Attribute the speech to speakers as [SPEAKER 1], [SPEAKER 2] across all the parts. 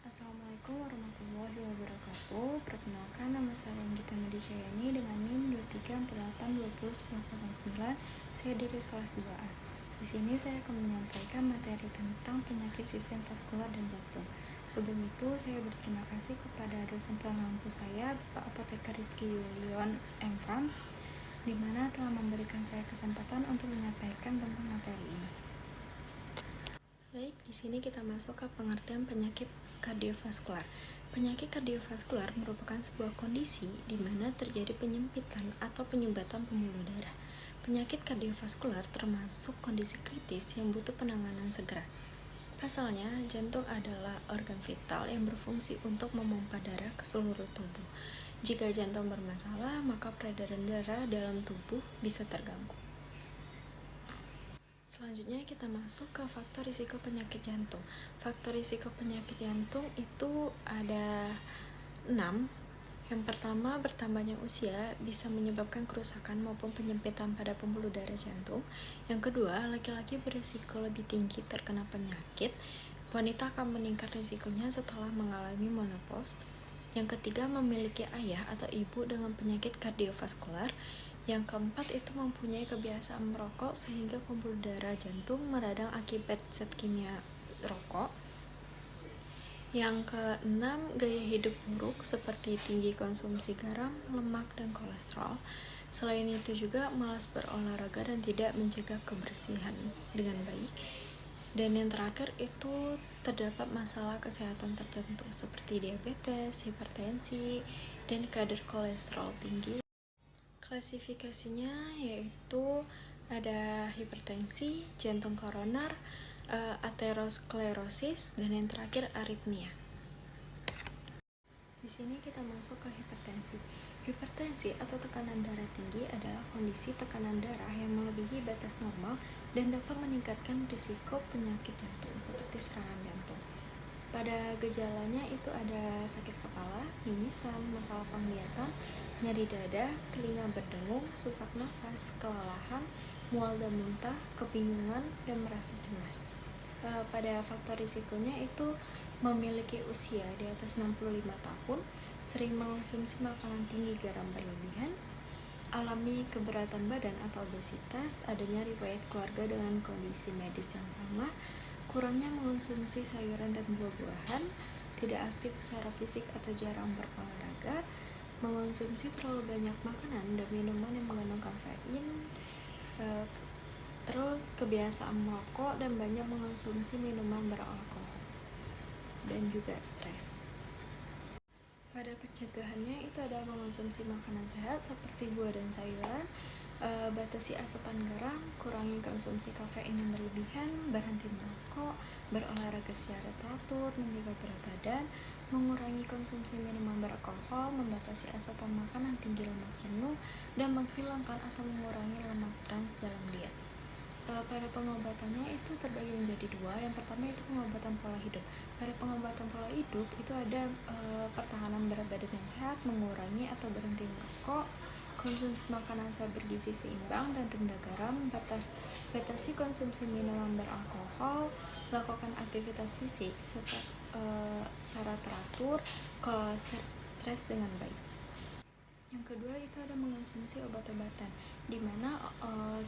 [SPEAKER 1] Assalamualaikum warahmatullahi wabarakatuh. Perkenalkan, nama saya Anggita Medicayani dengan NIM 2348201009. Saya dari kelas 2A. Di sini saya akan menyampaikan materi tentang penyakit sistem vaskular dan jantung. Sebelum itu, saya berterima kasih kepada dosen pengampu saya, Pak Apoteker Rizky Yulion M. Fram, di mana telah memberikan saya kesempatan untuk menyampaikan tentang materi ini. Baik, di sini kita masuk ke pengertian penyakit kardiovaskular. Penyakit kardiovaskular merupakan sebuah kondisi di mana terjadi penyempitan atau penyumbatan pembuluh darah. Penyakit kardiovaskular termasuk kondisi kritis yang butuh penanganan segera. Pasalnya, jantung adalah organ vital yang berfungsi untuk memompa darah ke seluruh tubuh. Jika jantung bermasalah, maka peredaran darah dalam tubuh bisa terganggu. Selanjutnya kita masuk ke faktor risiko penyakit jantung. Faktor risiko penyakit jantung itu ada 6. Yang pertama, bertambahnya usia bisa menyebabkan kerusakan maupun penyempitan pada pembuluh darah jantung. Yang kedua, laki-laki berisiko lebih tinggi terkena penyakit. Wanita akan meningkat risikonya setelah mengalami menopause. Yang ketiga, memiliki ayah atau ibu dengan penyakit kardiovaskular. Yang keempat, itu mempunyai kebiasaan merokok sehingga pembuluh darah jantung meradang akibat zat kimia rokok. Yang keenam, gaya hidup buruk seperti tinggi konsumsi garam, lemak, dan kolesterol. Selain itu juga malas berolahraga dan tidak menjaga kebersihan dengan baik. Dan yang terakhir itu terdapat masalah kesehatan tertentu seperti diabetes, hipertensi, dan kadar kolesterol tinggi. Klasifikasinya yaitu ada hipertensi, jantung koroner, aterosklerosis, dan yang terakhir aritmia. Di sini kita masuk ke hipertensi. Hipertensi atau tekanan darah tinggi adalah kondisi tekanan darah yang melebihi batas normal dan dapat meningkatkan risiko penyakit jantung seperti serangan jantung. Pada gejalanya itu ada sakit kepala, mimisan, masalah penglihatan, nyeri dada, telinga berdengung, sesak nafas, kelelahan, mual dan muntah, kebingungan, dan merasa cemas. Pada faktor risikonya itu memiliki usia di atas 65 tahun, sering mengonsumsi makanan tinggi garam berlebihan, alami keberatan badan atau obesitas, adanya riwayat keluarga dengan kondisi medis yang sama, kurangnya mengonsumsi sayuran dan buah-buahan, tidak aktif secara fisik atau jarang berolahraga, mengonsumsi terlalu banyak makanan dan minuman yang mengandung kafein, terus kebiasaan merokok dan banyak mengonsumsi minuman beralkohol, dan juga stres. Pada pencegahannya itu ada mengonsumsi makanan sehat seperti buah dan sayuran, batasi asupan garam, kurangi konsumsi kafein yang berlebihan, berhenti merokok, berolahraga secara teratur, menjaga berat badan, mengurangi konsumsi minuman beralkohol, membatasi asupan makanan tinggi lemak jenuh, dan menghilangkan atau mengurangi lemak trans dalam diet. Pada pengobatannya itu terbagi menjadi 2. Yang pertama itu pengobatan pola hidup. Pada pengobatan pola hidup itu ada pertahanan berat badan yang sehat, mengurangi atau berhenti merokok, konsumsi makanan sehat bergizi seimbang dan rendah garam, batasi konsumsi minuman beralkohol, lakukan aktivitas fisik secara teratur, kelola stres dengan baik. Yang kedua itu ada mengonsumsi obat-obatan, di mana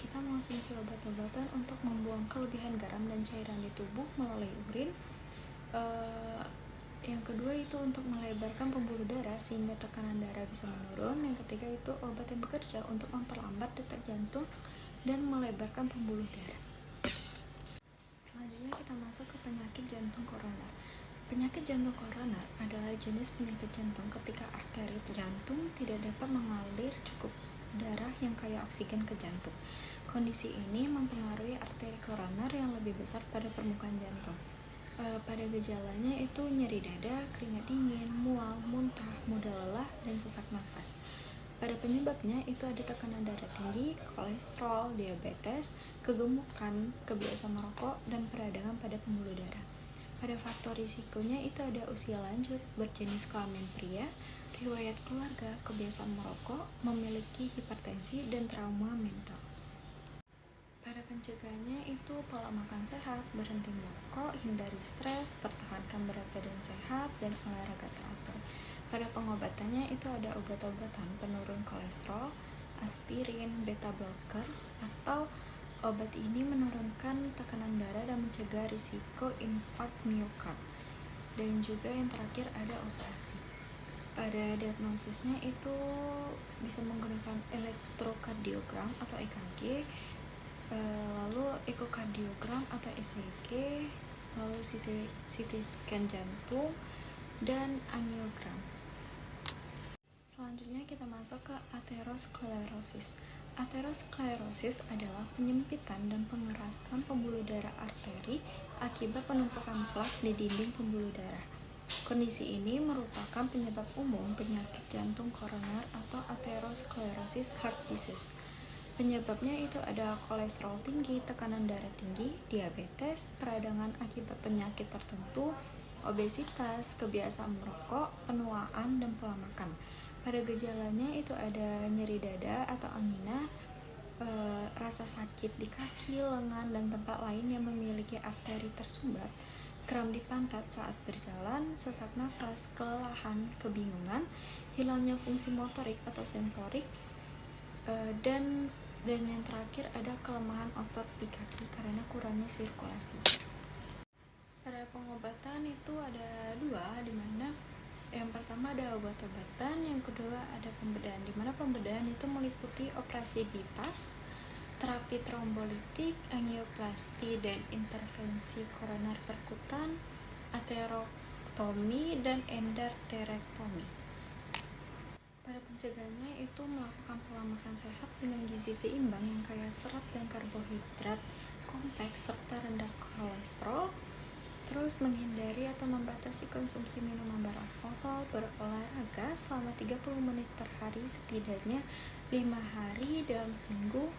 [SPEAKER 1] kita mengonsumsi obat-obatan untuk membuang kelebihan garam dan cairan di tubuh melalui urin. Yang kedua itu untuk melebarkan pembuluh darah sehingga tekanan darah bisa menurun. Yang ketiga itu obat yang bekerja untuk memperlambat detak jantung dan melebarkan pembuluh darah. Selanjutnya kita masuk ke penyakit jantung koroner. Penyakit jantung koroner adalah jenis penyakit jantung ketika arteri jantung tidak dapat mengalir cukup darah yang kaya oksigen ke jantung. Kondisi ini mempengaruhi arteri koroner yang lebih besar pada permukaan jantung. Pada gejalanya itu nyeri dada, keringat dingin, mual, muntah, mudah lelah, dan sesak nafas. Pada penyebabnya itu ada tekanan darah tinggi, kolesterol, diabetes, kegemukan, kebiasaan merokok, dan peradangan pada pembuluh darah. Pada faktor risikonya itu ada usia lanjut, berjenis kelamin pria, riwayat keluarga, kebiasaan merokok, memiliki hipertensi, dan trauma mental. Pada pencegahannya itu pola makan sehat, berhenti merokok, hindari stres, pertahankan berat badan sehat, sehat, dan olahraga teratur. Pada pengobatannya itu ada obat-obatan penurun kolesterol, aspirin, beta blockers, atau obat ini menurunkan tekanan darah dan mencegah risiko infark miokard. Dan juga yang terakhir ada operasi. Pada diagnosisnya itu bisa menggunakan elektrokardiogram atau EKG, lalu ekokardiogram atau ECG, lalu CT scan jantung, dan angiogram. Selanjutnya kita masuk ke aterosklerosis. Aterosklerosis adalah penyempitan dan pengerasan pembuluh darah arteri akibat penumpukan plak di dinding pembuluh darah. Kondisi ini merupakan penyebab umum penyakit jantung koroner atau aterosklerosis heart disease. Penyebabnya itu ada kolesterol tinggi, tekanan darah tinggi, diabetes, peradangan akibat penyakit tertentu, obesitas, kebiasaan merokok, penuaan, dan pola makan. Pada gejalanya itu ada nyeri dada atau angina, rasa sakit di kaki, lengan, dan tempat lain yang memiliki arteri tersumbat, kram di pantat saat berjalan, sesak nafas, kelelahan, kebingungan, hilangnya fungsi motorik atau sensorik, dan yang terakhir ada kelemahan otot di kaki karena kurangnya sirkulasi. Pada pengobatan itu ada dua, di mana yang pertama ada obat-obatan, yang kedua ada pembedahan, di mana pembedahan itu meliputi operasi bypass, terapi trombolitik, angioplasti, dan intervensi koroner perkutan, aterektomi, dan endarterektomi. Pada pencegahannya itu melakukan pola makan sehat dengan gizi seimbang yang kaya serat dan karbohidrat kompleks serta rendah kolesterol, terus menghindari atau membatasi konsumsi minuman beralkohol, berolahraga selama 30 menit per hari setidaknya 5 hari dalam seminggu,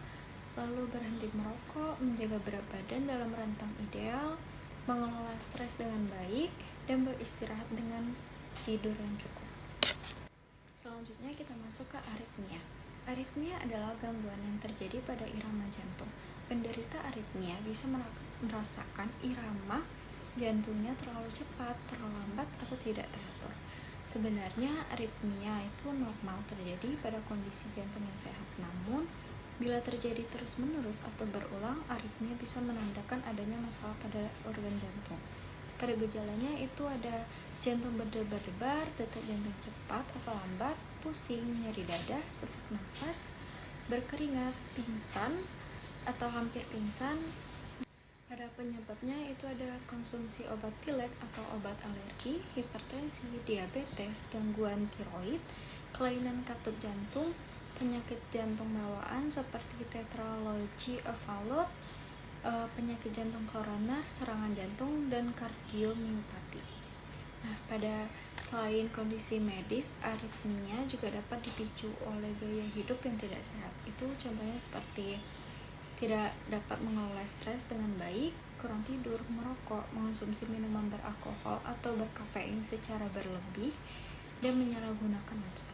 [SPEAKER 1] lalu berhenti merokok, menjaga berat badan dalam rentang ideal, mengelola stres dengan baik, dan beristirahat dengan tidur yang cukup. Selanjutnya kita masuk ke aritmia. Aritmia adalah gangguan yang terjadi pada irama jantung. Penderita aritmia bisa merasakan irama jantungnya terlalu cepat, terlalu lambat, atau tidak teratur. Sebenarnya aritmia itu normal terjadi pada kondisi jantung yang sehat, namun bila terjadi terus-menerus atau berulang, aritmia bisa menandakan adanya masalah pada organ jantung. Pada gejalanya itu ada jantung berdebar-debar, detak jantung cepat atau lambat, pusing, nyeri dada, sesak nafas, berkeringat, pingsan atau hampir pingsan. Pada penyebabnya itu ada konsumsi obat pilek atau obat alergi, hipertensi, diabetes, gangguan tiroid, kelainan katup jantung, penyakit jantung bawaan seperti tetralogy of Fallot, penyakit jantung koroner, serangan jantung, dan kardiomiopati. Nah, selain kondisi medis, aritmia juga dapat dipicu oleh gaya hidup yang tidak sehat. Itu contohnya seperti tidak dapat mengelola stres dengan baik, kurang tidur, merokok, mengonsumsi minuman beralkohol atau berkafein secara berlebih, dan menyalahgunakan nafsa.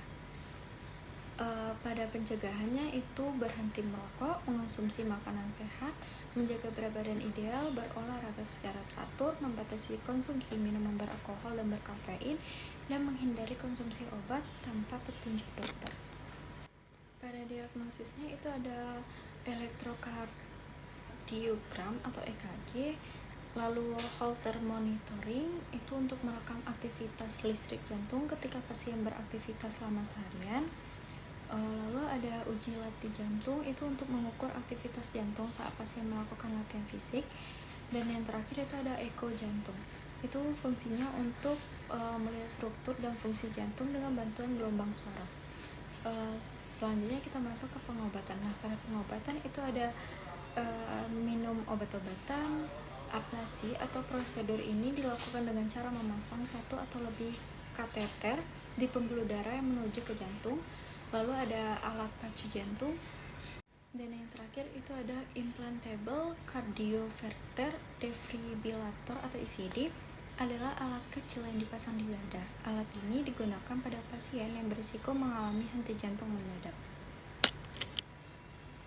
[SPEAKER 1] Pada pencegahannya itu berhenti merokok, mengonsumsi makanan sehat, menjaga berat badan ideal, berolahraga secara teratur, membatasi konsumsi minuman beralkohol dan berkafein, dan menghindari konsumsi obat tanpa petunjuk dokter. Pada diagnosisnya itu ada elektrokardiogram atau EKG, lalu Holter monitoring itu untuk merekam aktivitas listrik jantung ketika pasien beraktivitas selama seharian. Lalu ada uji latih jantung itu untuk mengukur aktivitas jantung saat pasien melakukan latihan fisik. Dan yang terakhir itu ada eko jantung, itu fungsinya untuk melihat struktur dan fungsi jantung dengan bantuan gelombang suara. Selanjutnya kita masuk ke pengobatan. Nah, pada pengobatan itu ada minum obat-obatan, ablasi atau prosedur ini dilakukan dengan cara memasang satu atau lebih kateter di pembuluh darah yang menuju ke jantung. Lalu ada alat pacu jantung, dan yang terakhir itu ada implantable cardioverter defibrillator atau ICD, adalah alat kecil yang dipasang di dada. Alat ini digunakan pada pasien yang berisiko mengalami henti jantung mendadak.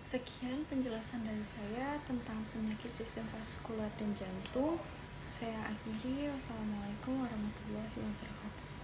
[SPEAKER 1] Sekian penjelasan dari saya tentang penyakit sistem vaskular dan jantung. Saya akhiri. Wassalamualaikum warahmatullahi wabarakatuh.